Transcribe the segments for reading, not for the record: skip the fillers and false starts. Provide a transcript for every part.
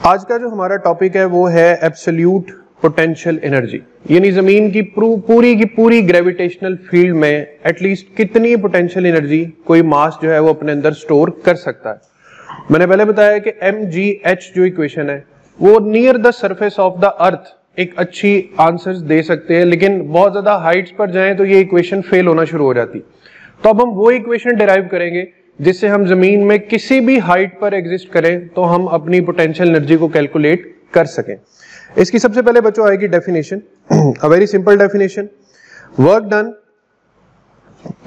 आज का जो हमारा टॉपिक है वो है एब्सोल्यूट पोटेंशियल एनर्जी, यानी जमीन की पूरी ग्रेविटेशनल फील्ड में एटलीस्ट कितनी पोटेंशियल एनर्जी कोई मास जो है वो अपने अंदर स्टोर कर सकता है। मैंने पहले बताया कि mgh जो इक्वेशन है वो near the surface of the earth एक अच्छी आंसर्स दे सकते हैं, लेकिन बहुत ज्यादा हाइट्स पर जाएं तो ये इक्वेशन फेल होना शुरू हो जाती। तो अब हम वो इक्वेशन डिराइव करेंगे जिससे हम जमीन में किसी भी हाइट पर एग्जिस्ट करें तो हम अपनी पोटेंशियल एनर्जी को कैलकुलेट कर सकें। इसकी सबसे पहले बच्चों आएगी definition, a very simple definition, work done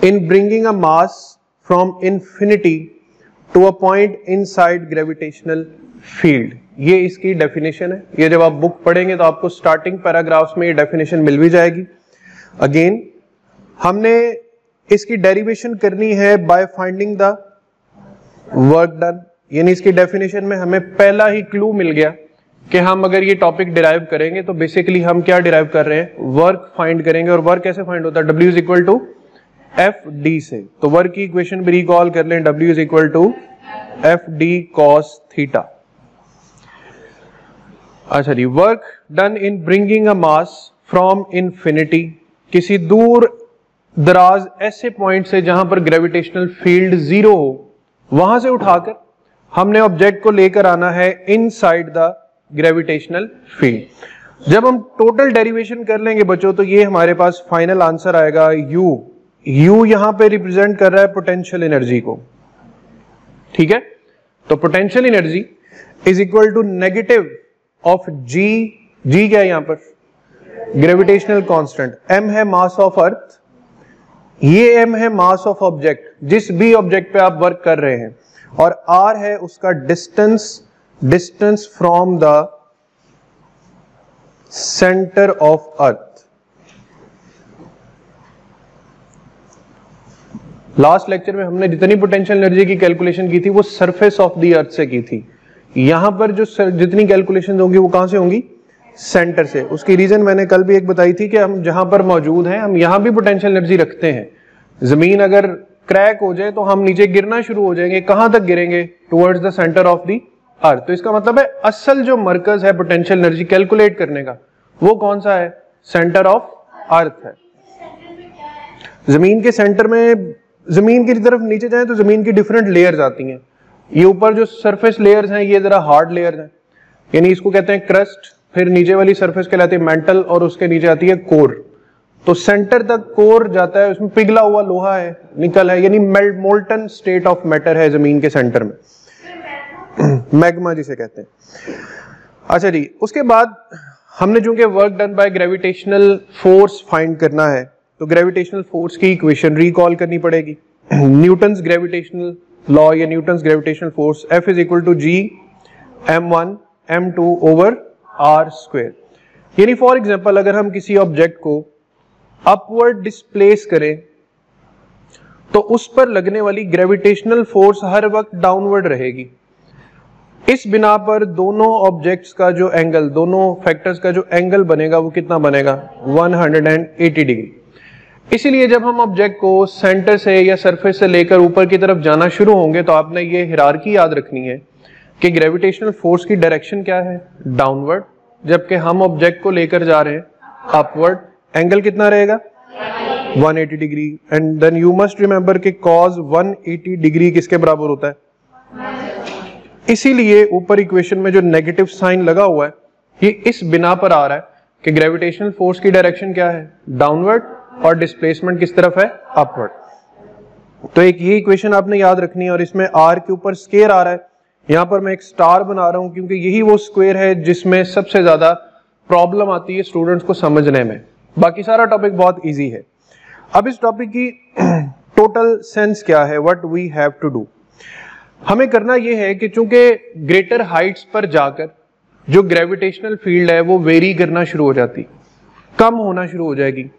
in bringing a mass from infinity to a point inside gravitational field. ये इसकी डेफिनेशन है। ये जब आप बुक पढ़ेंगे तो आपको स्टार्टिंग पैराग्राफ्स में ये डेफिनेशन मिल भी जाएगी। अगेन हमने इसकी डेरिवेशन करनी है by finding the work done, यानी इसकी डेफिनेशन में हमें पहला ही क्लू मिल गया कि हम अगर ये टॉपिक डिराइव करेंगे तो बेसिकली हम क्या डिराइव कर रहे हैं, वर्क फाइंड करेंगे। और वर्क कैसे फाइंड होता है, W is equal to F D से। तो वर्क की इक्वेशन भी रिकॉल कर लें, W is equal to F D cos theta. अच्छा जी, work done in bringing a mass from infinity, किसी दूर दराज ऐसे पॉइंट से जहां पर ग्रेविटेशनल फील्ड जीरो हो, वहां से उठाकर हमने ऑब्जेक्ट को लेकर आना है इनसाइड द ग्रेविटेशनल फील्ड। जब हम टोटल डेरिवेशन कर लेंगे बच्चों तो ये हमारे पास फाइनल आंसर आएगा U। U यहां पे रिप्रेजेंट कर रहा है पोटेंशियल एनर्जी को, ठीक है। तो potential energy is equal to negative of G। G क्या है यहां पर, ग्रेविटेशनल कांस्टेंट। M है मास ऑफ अर्थ, ये M है मास ऑफ ऑब्जेक्ट, जिस भी ऑब्जेक्ट पे आप वर्क कर रहे हैं, और R है उसका distance from the centre of earth. Last lecture में हमने जितनी पोटेंशियल एनर्जी की कैलकुलेशन की थी वो सरफेस ऑफ द अर्थ से की थी। यहां पर जो जितनी कैलकुलेशन होंगी वो कहां से होंगी, सेंटर से। उसकी रीजन मैंने कल भी एक बताई थी कि हम जहां पर मौजूद हैं हम यहां भी पोटेंशियल एनर्जी रखते हैं। जमीन अगर क्रैक हो जाए तो हम नीचे गिरना शुरू हो जाएंगे, कहां तक गिरेंगे, towards the centre of the earth. तो इसका मतलब है असल जो मरकज है पोटेंशियल एनर्जी कैलकुलेट करने का वो कौन सा है, सेंटर ऑफ अर्थ है। जमीन के सेंटर में, जमीन की तरफ नीचे जाए तो जमीन की डिफरेंट लेयर्स आती हैं। ये ऊपर जो सरफेस लेयर्स हैं ये जरा हार्ड लेयर्स हैं, यानी इसको कहते हैं क्रस्ट। फिर नीचे वाली सरफेस कहलाती है मेंटल, और उसके नीचे आती है कोर। तो सेंटर तक कोर जाता है, उसमें पिघला हुआ लोहा है, निकल है, यानी मोल्टन स्टेट ऑफ मैटर है जमीन के सेंटर में, मैग्मा जिसे कहते हैं। अच्छा जी, उसके बाद हमने चूंकि work done by gravitational force find करना है तो ग्रेविटेशनल फोर्स की इक्वेशन रिकॉल करनी पड़ेगी। न्यूटन्स ग्रेविटेशनल लॉ या Newton's gravitational force, F is equal to G m1 m2 over r square. यानी फॉर एग्जांपल अगर हम किसी ऑब्जेक्ट को अपवर्ड डिस्प्लेस करें तो उस पर लगने वाली ग्रेविटेशनल फोर्स हर वक्त डाउनवर्ड रहेगी। इस बिना पर दोनों ऑब्जेक्ट्स का जो एंगल, दोनों फैक्टर्स का जो एंगल बनेगा वो कितना बनेगा, 180 डिग्री। इसीलिए जब हम ऑब्जेक्ट को सेंटर से या सरफेस से लेकर ऊपर की तरफ जाना शुरू होंगे तो आपने ये हिरार्की याद रखनी है कि ग्रेविटेशनल फोर्स की डायरेक्शन क्या है, डाउनवर्ड, जबकि हम ऑब्जेक्ट को लेकर जा रहे हैं अपवर्ड। एंगल कितना रहेगा, 180 degree. And then you must remember कि cos 180 डिग्री किसके बराबर होता है। इसीलिए ऊपर इक्वेशन में जो नेगेटिव साइन लगा हुआ है ये इस बिना पर आ रहा है कि ग्रेविटेशनल फोर्स की डायरेक्शन क्या है, डाउनवर्ड, और डिस्प्लेसमेंट किस तरफ है, अपवर्ड। तो एक ये इक्वेशन आपने याद रखनी है। और इसमें r के ऊपर स्क्वायर आ रहा है, यहां पर मैं एक स्टार बना रहा हूं क्योंकि यही वो स्क्वायर है जिसमें सबसे ज्यादा प्रॉब्लम आती है स्टूडेंट्स को समझने में। बाकी सारा टॉपिक बहुत इजी है। अब इस टॉपिक की टोटल सेंस क्या है, what we have to do. हमें करना यह है कि चूंकि ग्रेटर हाइट्स पर जाकर जो ग्रेविटेशनल फील्ड है वो वेरी करना शुरू हो जाती, कम होना शुरू हो जाएगी।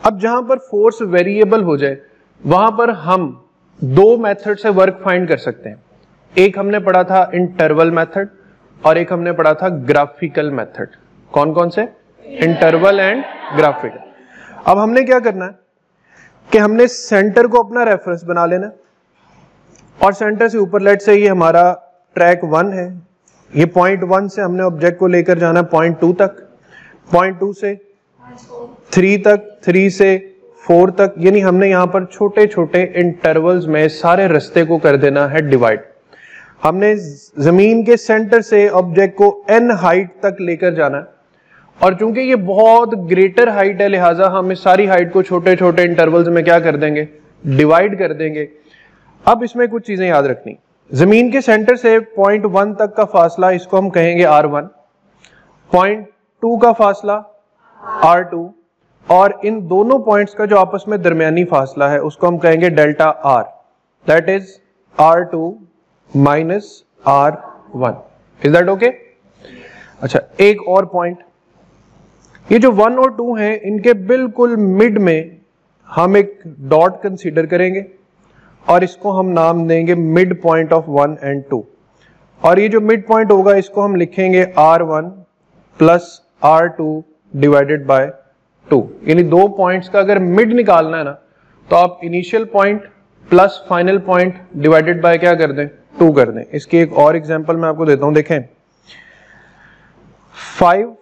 अब जहां पर फोर्स वेरिएबल हो जाए वहां पर हम दो मेथड से वर्क फाइंड कर सकते हैं। एक हमने पढ़ा था इंटरवल मेथड और एक हमने पढ़ा था ग्राफिकल मेथड। कौन कौन से, इंटरवल एंड ग्राफिकल। अब हमने क्या करना है कि हमने सेंटर को अपना रेफरेंस बना लेना और सेंटर से ऊपर लेट से ये हमारा ट्रैक 1 है, ये पॉइंट 1 से हमने ऑब्जेक्ट को लेकर जाना है पॉइंट 2 तक, पॉइंट 2 से 3 तक, 3 से 4 तक, यानी हमने यहाँ पर छोटे छोटे इंटरवल्स में सारे रास्ते को कर देना है डिवाइड। हमने जमीन के सेंटर से ऑब्जेक्ट को n हाइट तक लेकर जाना है, और चूंकि ये बहुत ग्रेटर हाइट है लिहाजा हम इस सारी हाइट को छोटे छोटे इंटरवल्स में क्या कर देंगे, डिवाइड कर देंगे। अब इसमें कुछ चीजें याद रखनी, जमीन के सेंटर से पॉइंट 1 तक का फासला इसको हम कहेंगे r1, पॉइंट 2 का फासला r2, और इन दोनों पॉइंट्स का जो आपस में दरमियानी फासला है उसको हम कहेंगे delta r, that is r2 minus r1। Is that okay? अच्छा, एक और पॉइंट, ये जो 1 और 2 हैं इनके बिल्कुल मिड में हम एक डॉट कंसीडर करेंगे और इसको हम नाम देंगे मिड पॉइंट ऑफ 1 एंड 2, और ये जो मिड पॉइंट होगा इसको हम लिखेंगे r1 plus r2 divided by 2। यानी दो पॉइंट्स का अगर मिड निकालना है ना तो आप initial point plus final point divided by क्या कर दें, 2 कर दें। इसकी एक और एग्जांपल मैं आपको देता हूं, देखें 5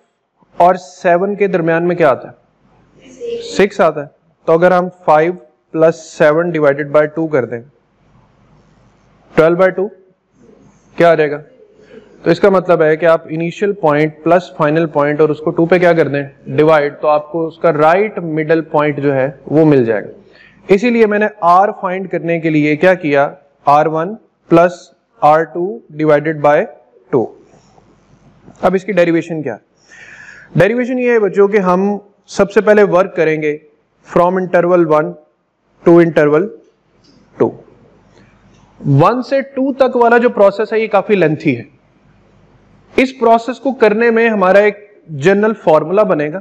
और 7 के दरमियान में क्या आता है, 6 आता है। तो अगर हम 5 प्लस 7 डिवाइडेड बाय 2 कर दें 12 बाय 2 क्या आ जाएगा? तो इसका मतलब है कि आप initial point plus final point और उसको 2 पे क्या कर दें, डिवाइड, तो आपको उसका राइट मिडल पॉइंट जो है वो मिल जाएगा। इसीलिए मैंने r फाइंड करने के लिए क्या किया, r1 plus r2 divided by 2। अब इसकी डेरिवेशन क्या है? डेरिवेशन ये है बच्चों कि हम सबसे पहले वर्क करेंगे फ्रॉम इंटरवल 1 टू इंटरवल 2। 1 से 2 तक वाला जो प्रोसेस है ये काफी लेंथी है। इस प्रोसेस को करने में हमारा एक जनरल फॉर्मूला बनेगा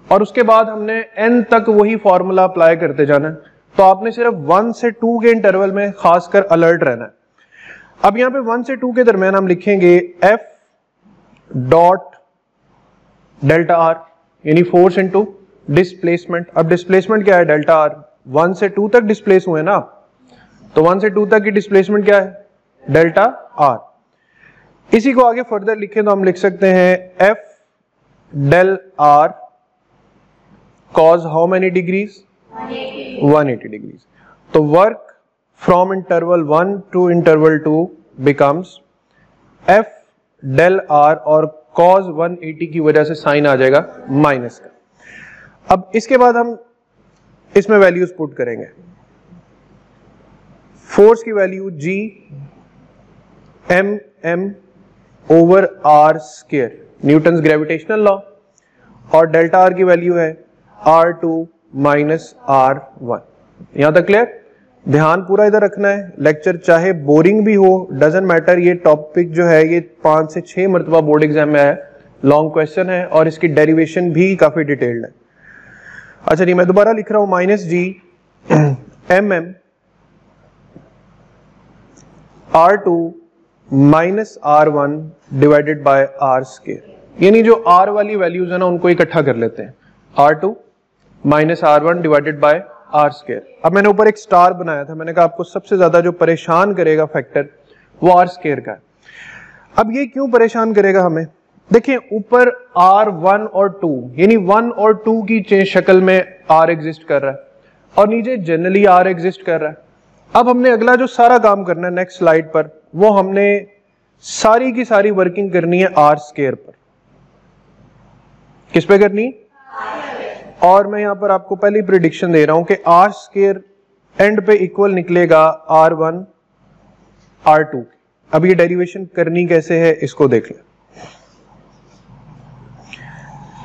और उसके बाद हमने n तक वही फॉर्मूला अप्लाई करते जाना है। तो आपने सिर्फ 1 से 2 के इंटरवल में खासकर अलर्ट रहना है। अब यहां पे 1 से 2 के दरमियान हम लिखेंगे f डॉट डेल्टा r, यानी फोर्स इनटू डिस्प्लेसमेंट। अब डिस्प्लेसमेंट क्या है, डेल्टा r। 1 से 2 तक डिस्प्लेस हुए ना, तो 1 से 2 तक की डिस्प्लेसमेंट क्या है, डेल्टा r। इसी को आगे फर्दर लिखें तो हम लिख सकते हैं f del r cos how many degrees, 180 degrees. तो work from interval 1 to interval 2 becomes f del r, और cos 180 की वजह से साइन आ जाएगा माइनस का। अब इसके बाद हम इसमें वैल्यूज पुट करेंगे। फोर्स की value G m over r square, Newton's gravitational law, और डेल्टा r की वैल्यू है r2 माइनस r1। यहां तक क्लियर? ध्यान पूरा इधर रखना है, लेक्चर चाहे बोरिंग भी हो डजंट मैटर, ये टॉपिक जो है ये 5 से 6 मरतबा बोर्ड एग्जाम में है, लॉन्ग क्वेश्चन है और इसकी डेरिवेशन भी काफी डिटेल्ड है। अच्छा जी, मैं दोबारा लिख रहा हूं minus ji mm r2 minus r1 divided by r square. यानी जो r वाली वैल्यूज है ना उनको इकट्ठा कर लेते हैं, r2 minus r1 divided by r square. अब मैंने ऊपर एक स्टार बनाया था, मैंने कहा आपको सबसे ज्यादा जो परेशान करेगा फैक्टर वो r स्क्वायर का है। अब ये क्यों परेशान करेगा हमें? देखिए ऊपर r1 और 2 यानी 1 और 2 की शक्ल में r एग्जिस्ट कर रहा है और नीचे जनरली r एग्जिस्ट कर रहा है। अब हमने अगला जो सारा काम करना है नेक्स्ट स्लाइड पर, वो हमने सारी की सारी वर्किंग करनी है r स्क्वायर पर। किस पे करनी? और मैं यहां पर आपको पहली प्रिडिक्शन दे रहा हूं कि r स्क्वायर एंड पे इक्वल निकलेगा r1 r2। अब ये डेरिवेशन करनी कैसे है इसको देख लें।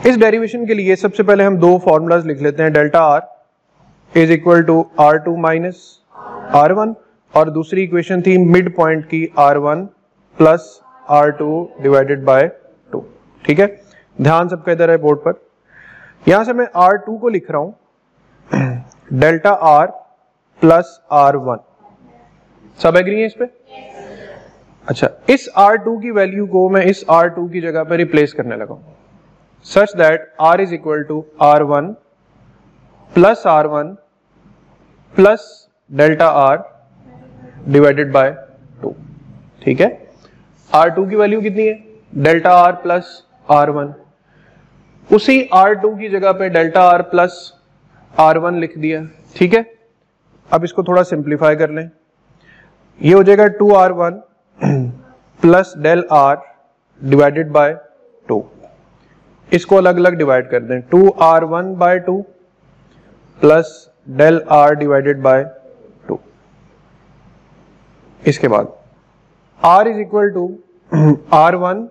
इस डेरिवेशन के लिए सबसे पहले हम दो फॉर्मूलाज लिख लेते हैं, delta r is equal to r2 minus r1, और दूसरी इक्वेशन थी मिड पॉइंट की r1 plus r2 divided by 2। ठीक है, ध्यान सबका इधर है बोर्ड पर। यहां से मैं r2 को लिख रहा हूं डेल्टा r प्लस r1। सब एग्री है इस पे? अच्छा, इस r2 की वैल्यू को मैं इस r2 की जगह पर रिप्लेस करने लगा हूं such that r is equal to r1 plus r1 plus delta r divided by 2। ठीक है, R2 की वैल्यू कितनी है, डेल्टा R प्लस R1, उसी R2 की जगह पे डेल्टा R प्लस R1 लिख दिया, ठीक है। अब इसको थोड़ा सिंप्लीफाई कर लें, ये हो जाएगा 2R1 plus del R divided by 2, इसको अलग अलग डिवाइड कर दें, 2R1 bye 2 plus del R divided by 2। इसके बाद R is equal to R1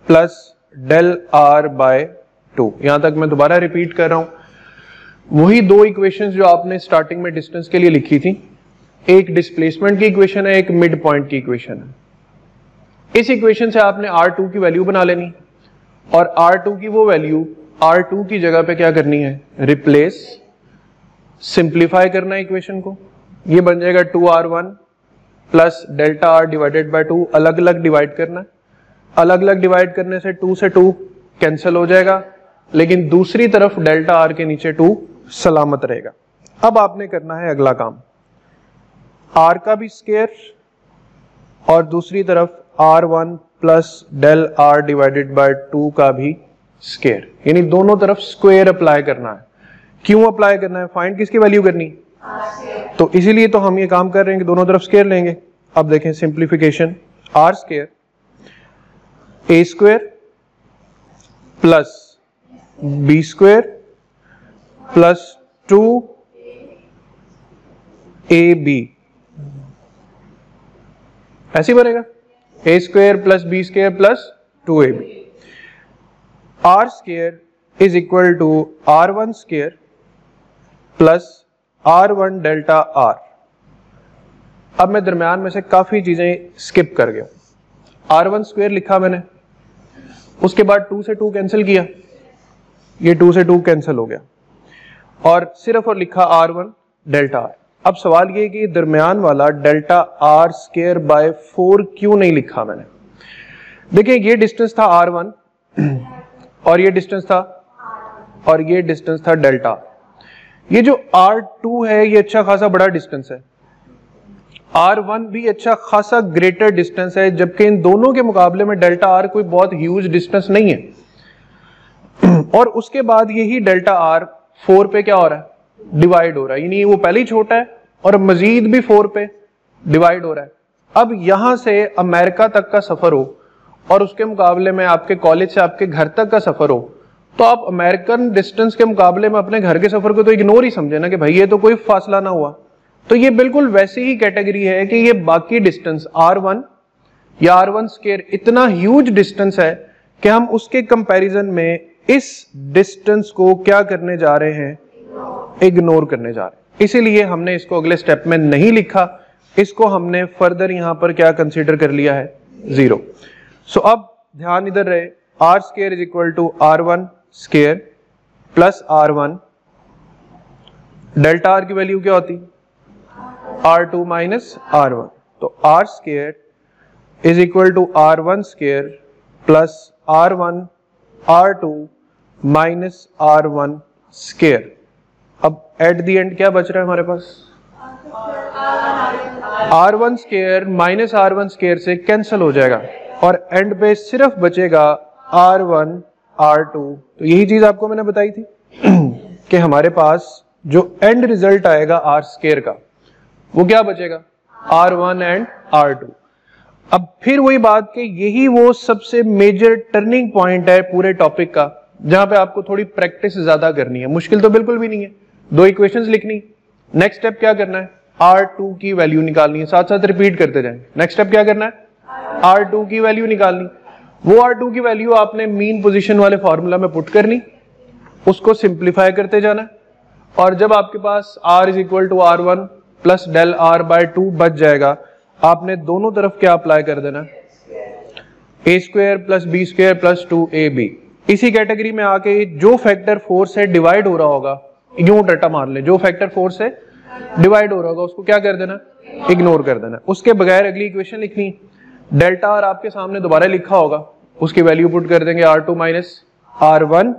plus del R bye 2। यहां तक मैं दोबारा रिपीट कर रहा हूं, वही दो इक्वेशंस जो आपने स्टार्टिंग में डिस्टेंस के लिए लिखी थी, एक डिस्प्लेसमेंट की इक्वेशन है, एक मिड पॉइंट की इक्वेशन है। इस इक्वेशन से आपने R2 की वैल्यू बना लेनी और R2 की वो वैल्यू R2 की जगह पे क्या करनी है, रिप्लेस, सिंप्लीफाई करना है इक्वेशन को। ये बन जाएगा 2R1 plus delta R divided by 2, अलग अलग डिवाइड करना है, अलग अलग डिवाइड करने से 2 से 2 कैंसिल हो जाएगा, लेकिन दूसरी तरफ डेल्टा R के नीचे 2 सलामत रहेगा। अब आपने करना है अगला काम, R का भी स्क्वायर और दूसरी तरफ R1 plus del R divided by 2 का भी स्क्वायर, यानी दोनों तरफ स्क्वायर अप्लाई करना है। क्यों अप्लाई करना है, फाइंड किसकी वैल्यू करनी, तो इसीलिए तो हम ये काम कर रहे हैं कि दोनों तरफ स्क्वायर लेंगे। अब देखें simplification, R square A square plus B square plus 2AB, ऐसे बनेगा, A square plus B square plus 2AB। R square is equal to R1 square plus R1 delta R। अब मैं दरम्यान में से काफी चीजें स्किप कर गया, R1 स्क्वायर लिखा मैंने, उसके बाद 2 से 2 कैंसिल किया, ये 2 से 2 कैंसिल हो गया, और सिर्फ और लिखा R1 डेल्टा R। अब सवाल ये कि दरमियान वाला डेल्टा R स्क्वायर बाय 4 क्यों नहीं लिखा मैंने। देखिए ये डिस्टेंस था R1 और ये डिस्टेंस था, और ये डिस्टेंस था डेल्टा। ये जो R2 है ये अच्छा खासा बड़ा डिस्टेंस है, R1 भी अच्छा खासा ग्रेटर डिस्टेंस है, जबकि इन दोनों के मुकाबले में डेल्टा R कोई बहुत ह्यूज डिस्टेंस नहीं है। और उसके बाद यही डेल्टा R 4 पे क्या हो रहा है, डिवाइड हो रहा है, यानी वो पहले ही छोटा है और मजीद भी 4 पे डिवाइड हो रहा है। अब यहां से अमेरिका तक का सफर हो और उसके मुकाबले में आपके कॉलेज से आपके घर तक का सफर हो, तो आप अमेरिकन डिस्टेंस के मुकाबले में अपने घर के सफर को तो इग्नोर ही समझे ना कि भाई ये तो कोई फासला ना हुआ। तो ये बिल्कुल वैसी ही कैटेगरी है कि ये बाकी डिस्टेंस R1 या R1 स्क्वायर इतना ह्यूज डिस्टेंस है कि हम उसके कंपैरिजन में इस डिस्टेंस को क्या करने जा रहे हैं, इग्नोर करने जा रहे हैं। इसीलिए हमने इसको अगले स्टेप में नहीं लिखा, इसको हमने फर्दर यहां पर क्या कंसीडर कर लिया है, 0। सो अब ध्यान इधर रहे, R square is equal to R1 square plus R1, delta R की वैल्यू क्या होती, R2 माइनस R1, तो R square is equal to R1 square plus R1 R2 minus R1 square. अब एट द एंड क्या बच रहा है हमारे पास, R1 square minus R1 square से कैंसिल हो जाएगा और एंड पे सिर्फ बचेगा R1 R2। तो यही चीज आपको मैंने बताई थी कि हमारे पास जो एंड रिजल्ट आएगा R स्क्वायर का, वो क्या बचेगा, R1 एंड R2। अब फिर वही बात कि यही वो सबसे मेजर टर्निंग पॉइंट है पूरे टॉपिक का, जहां पे आपको थोड़ी प्रैक्टिस ज्यादा करनी है। मुश्किल तो बिल्कुल भी नहीं है, दो इक्वेशंस लिखनी, नेक्स्ट स्टेप क्या करना है, R2 की वैल्यू निकालनी है, साथ साथ रिपीट करते जाएं। नेक्स्ट स्टेप क्या करना है, R2 की वैल्यू निकालनी, वो R2 की वैल्यू आपने मीन पोजीशन वाले फॉर्मूला में पुट करनी, उसको सिंप्लीफाई करते जाना, और जब आपके पास R is equal to R1 plus del R bye 2 बच जाएगा, आपने दोनों तरफ क्या अप्लाई कर देना, A square plus B square plus 2AB। इसी कैटेगरी में आके जो फैक्टर 4 से डिवाइड हो रहा होगा, यूं रट्टा मार ले, जो फैक्टर 4 से डिवाइड हो रहा होगा उसको क्या कर देना, इग्नोर कर देना। उसके बगैर अगली इक्वेशन लिखनी, डेल्टा R आपके सामने दोबारा लिखा होगा, उसकी वैल्यू पुट कर देंगे R2 माइनस R1,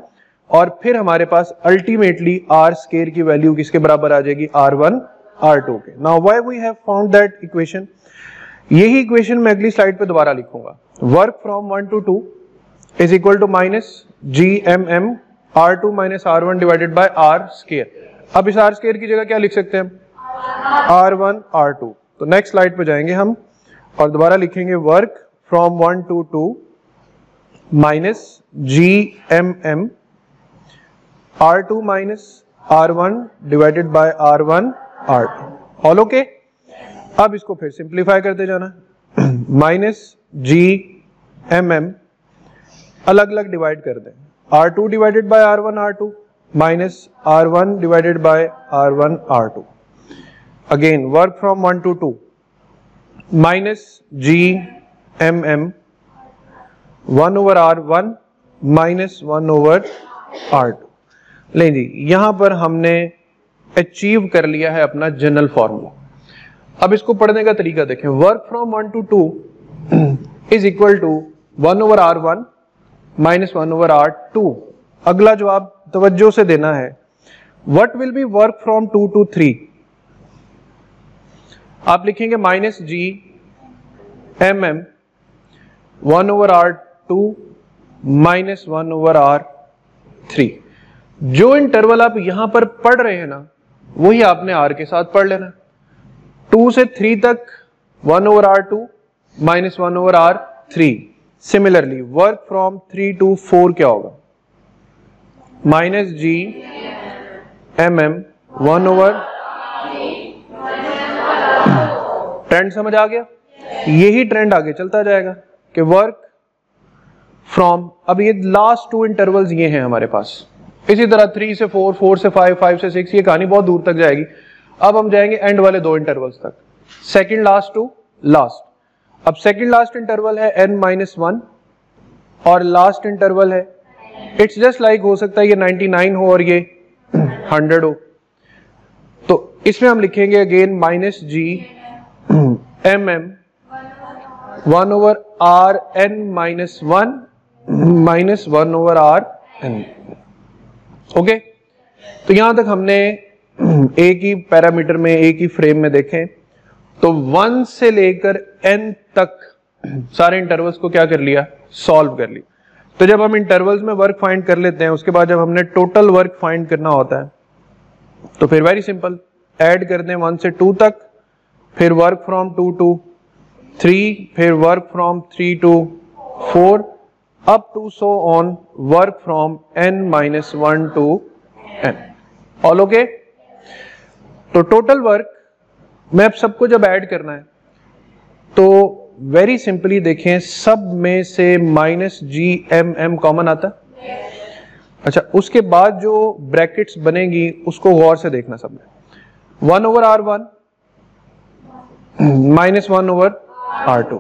और फिर हमारे पास अल्टीमेटली R स्क्वायर की वैल्यू किसके बराबर आ जाएगी, R1 R2 के। Now why we have found that equation, यही इक्वेशन मैं अगली स्लाइड पे दोबारा लिखूंगा। Work from 1 to 2 is equal to minus GMM R2 minus R1 divided by R square. अब इस R स्क्वायर की जगह क्या लिख सकते हैं हम? R1 R2। तो नेक्स्ट स्लाइड पे जाएंगे हम और दोबारा लिखेंगे work from 1 to 2 minus GMM R2 minus R1 divided by R1 R2। All okay? अब इसको फिर सिंप्लीफाई करते जाना। माइनस GMM अलग अलग डिवाइड कर दें, R2 divided by R1 R2 minus R1 divided by R1 R2। Again work from 1 to 2 minus GMM 1 over R1 minus 1 over R2। लें जी, यहां पर हमने अचीव कर लिया है अपना जनरल फॉर्मूला। अब इसको पढ़ने का तरीका देखें। Work from 1 to 2 is equal to 1 over R1 minus 1 over R2। अगला जो आप तवज्जो से देना है, what will be work from 2 to 3? आप लिखेंगे minus GMM 1 over R2 minus 1 over R3। जो इंटरवल आप यहां पर पढ़ रहे हैं ना, वही आपने R के साथ पढ़ लेना। 2 से 3 तक 1 over R2 minus 1 over R3। Similarly work from 3 to 4 क्या होगा? Minus GMM 1 over। ट्रेंड समझ आ गया? यही ट्रेंड आगे चलता जाएगा कि वर्क फ्रॉम, अब ये लास्ट 2 इंटरवल्स ये हैं हमारे पास। इसी तरह 3 से 4, 4 से 5, 5 से 6, ये कहानी बहुत दूर तक जाएगी। अब हम जाएंगे एंड वाले 2 इंटरवल्स तक, सेकंड लास्ट टू लास्ट। अब सेकंड लास्ट इंटरवल है n-1 और लास्ट इंटरवल है, इट्स जस्ट लाइक, हो सकता है ये 99 हो और ये 100 हो। तो इसमें हम लिखेंगे again minus GMM 1 over Rn-1 minus 1 over Rn। Okay, तो यहां तक हमने एक ही पैरामीटर में, एक ही फ्रेम में देखें तो 1 से लेकर n तक सारे इंटरवल्स को क्या कर लिया? सॉल्व कर लिया। तो जब हम इंटरवल्स में वर्क फाइंड कर लेते हैं, उसके बाद जब हमने टोटल वर्क फाइंड करना होता है तो फिर वेरी सिंपल, ऐड कर दें 1 से 2 तक, फिर वर्क फ्रॉम 2 to 3, फिर work from 3 to 4 up to so on work from n-1 to n। All okay? तो टोटल वर्क में अब सबको जब ऐड करना है तो वेरी सिंपली देखें, सब में से माइनस GMM कॉमन आता। अच्छा, उसके बाद जो ब्रैकेट्स बनेगी उसको गौर से देखना। सब में 1 over R1 minus 1 over R2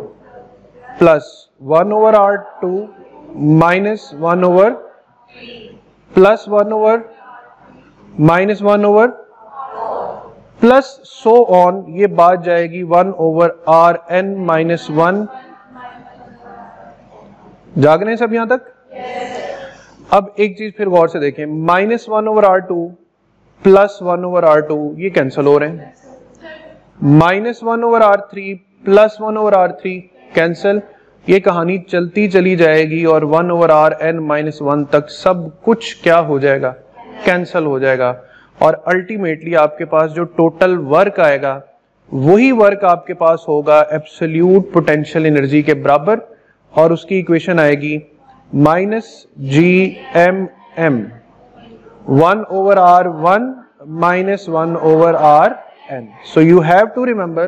plus 1 over R2 minus 1 over plus 1 over minus 1 over plus so on, ये बात जाएगी 1 over Rn-1। जाग रहे हैं सब यहां तक? अब एक चीज फिर गौर से देखें, minus 1 over R2 plus 1 over R2 ये कैंसिल हो रहे हैं, minus 1 over R3 plus 1 over R3 cancel. ये कहानी चलती चली जाएगी और 1 over Rn-1 तक सब कुछ क्या हो जाएगा? कैंसिल हो जाएगा। और अल्टीमेटली आपके पास जो टोटल वर्क आएगा वही वर्क आपके पास होगा एब्सोल्यूट पोटेंशियल एनर्जी के बराबर, और उसकी इक्वेशन आएगी minus GMM 1 over R1 minus 1 over Rn। So you have to remember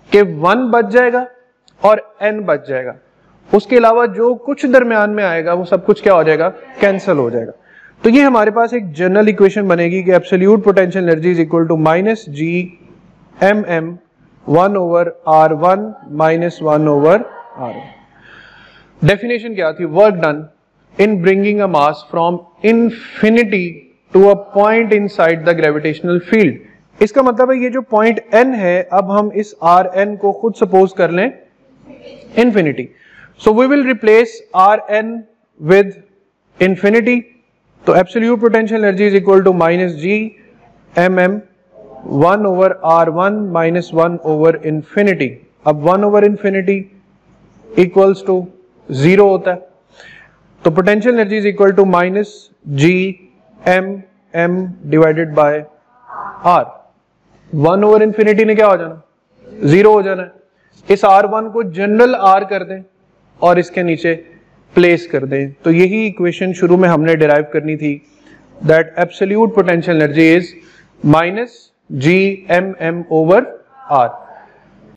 कि 1 बच जाएगा और n बच जाएगा, उसके अलावा जो कुछ दरमियान में आएगा वो सब कुछ क्या हो जाएगा? कैंसिल हो जाएगा। तो ये हमारे पास एक जनरल इक्वेशन बनेगी कि absolute potential energy is equal to minus GMM 1 over R1 minus 1 over R1। Definition क्या थी? Work done in bringing a mass from infinity to a point inside the gravitational field. इसका मतलब है ये जो point n है, अब हम इस Rn को खुद सपोज कर लें infinity, so we will replace Rn with infinity. तो absolute potential energy is equal to minus GMM 1 over R1 minus 1 over infinity अब 1/infinity इक्वल्स टू 0 होता है, तो potential energy is equal to -G(m)m divided by R। 1/infinity ने क्या हो जाना, 0 हो जाना है। इस R1 को जनरल R कर दें और इसके नीचे प्लेस कर दें, तो यही इक्वेशन शुरू में हमने डिराइव करनी थी, that absolute potential energy is -G(m)m/R।